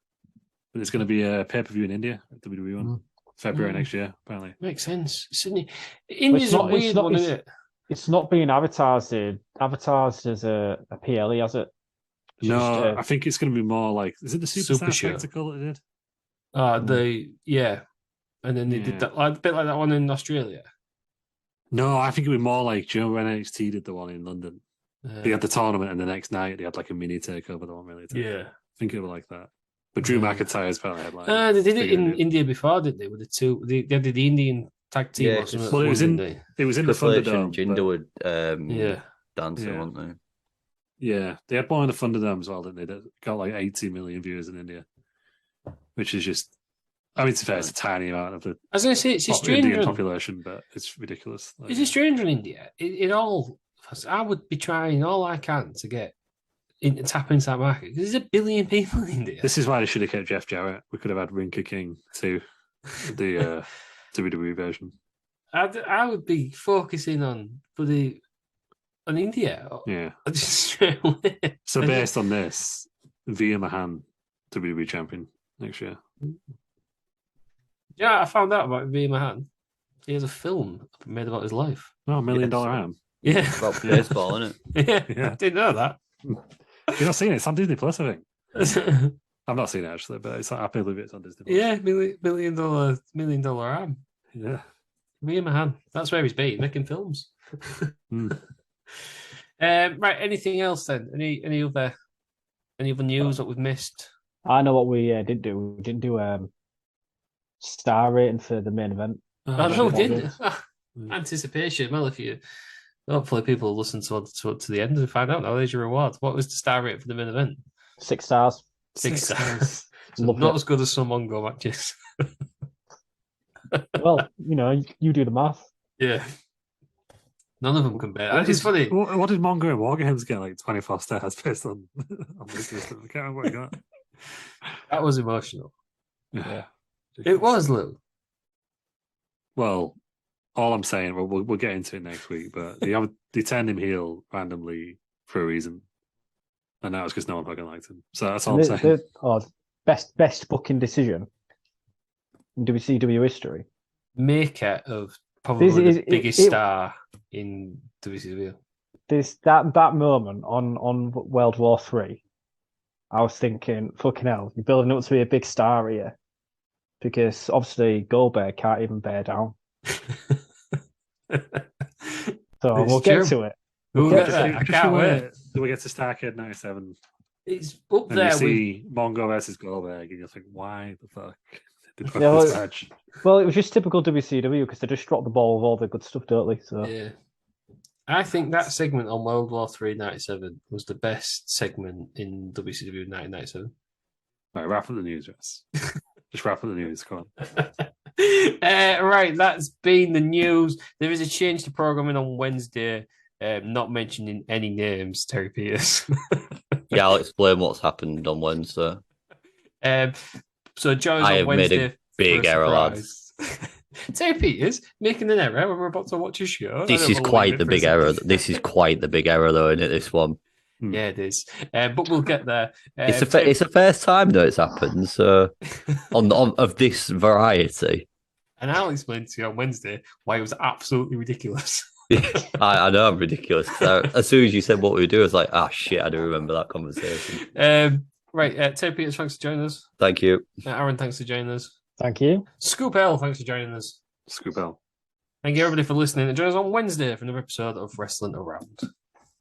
But it's going to be a pay-per-view in India at WWE one. February next year, apparently. Makes sense. Sydney. India's a weird one, isn't it? It's not being advertised as a PLE, has it? It's No, I think it's going to be more like, is it the Super Show. Spectacle that it did? And then they did that, like, a bit like that one in Australia. No, I think it would be more like, do you know when NXT did the one in London? They had the tournament, and the next night they had like a mini takeover. The one really. Yeah, I think it was like that. But Drew McIntyre's apparently headline. they did it in India before, didn't they? With the two, they did the Indian tag team. Yeah, or something. well, it was in the Triple H Thunderdome. and Jinder would dancing, weren't they? Yeah, they had one in the Thunderdome as well, didn't they? That got like 80 million viewers in India, which is just. I mean, to be fair, it's a tiny amount of the. I was going to say it's a strange Indian population, but it's ridiculous. Like, it's a strange in India. I would be trying all I can to get tap into that market because there's 1 billion people in India. This is why they should have kept Jeff Jarrett. We could have had Rinka King too, the WWE version. I would be focusing on India. Yeah. Just so based on this, Veer Mahan WWE champion next year. Yeah, I found out about Veer Mahan. He has a film made about his life. Oh, $1 Million Ham. Yeah. It's about baseball, isn't it? Yeah. I didn't know that. You've not seen it? It's on Disney Plus, I think. I've not seen it actually, but I believe it's on Disney Plus. Yeah, $1 million ham. Yeah. Veer Mahan. That's where he's been, making films. Right, anything else then? Any other news that we've missed? I know what we did do. We didn't do star rating for the main event. I know we didn't. Anticipation. Well, hopefully people will listen to the end and find out. Now there's your reward. What was the star rate for the main event? 6 stars. 6 stars. So not as good as some Mongo matches. Well, you do the math. Yeah. None of them compare. It's funny. What did Mongo and WarGames get? Like 24 stars based on this system. I can't remember what he got. That was emotional. Yeah. It was, Lou. Well, all I'm saying, we'll get into it next week, but they turned him heel randomly for a reason. And that was because no one fucking liked him. So that's all I'm saying. Best booking decision in WCW history. Maker of probably the biggest star in WCW. That moment on World War III, I was thinking, fucking hell, you're building up to be a big star here. Because obviously Goldberg can't even bear down. So we'll get to it. We'll get there. I can't wait. Do we get to Starrcade 97? It's up and there. You see Mongo versus Goldberg, and you think, why the fuck did they put this match? Well, it was just typical WCW because they just drop the ball with all the good stuff, don't they? So yeah. I think that segment on World War III 97 was the best segment in WCW 1997. Right, wrap up the news, Jess. Just wrap up the news, come on. Right, that's been the news. There is a change to programming on Wednesday. Not mentioning any names, Terry Peters. Yeah, I'll explain what's happened on Wednesday. um, so join us I on have made a Wednesday for big a error, lads. surprise. Terry Peters making an error when we're about to watch a show. This is quite the big error. This is quite the big error, though, isn't it? This one. Yeah, it is. But we'll get there. It's the first time that it's happened. So on of this variety. And I'll explain to you on Wednesday why it was absolutely ridiculous. I know I'm ridiculous. As soon as you said what we would do, I was like, shit, I do remember that conversation. Right, Terry Peters, thanks for joining us. Thank you. Aaron, thanks for joining us. Thank you. Scoop L, thanks for joining us. Scoop L. Thank you, everybody, for listening. And join us on Wednesday for another episode of Wrestling Around.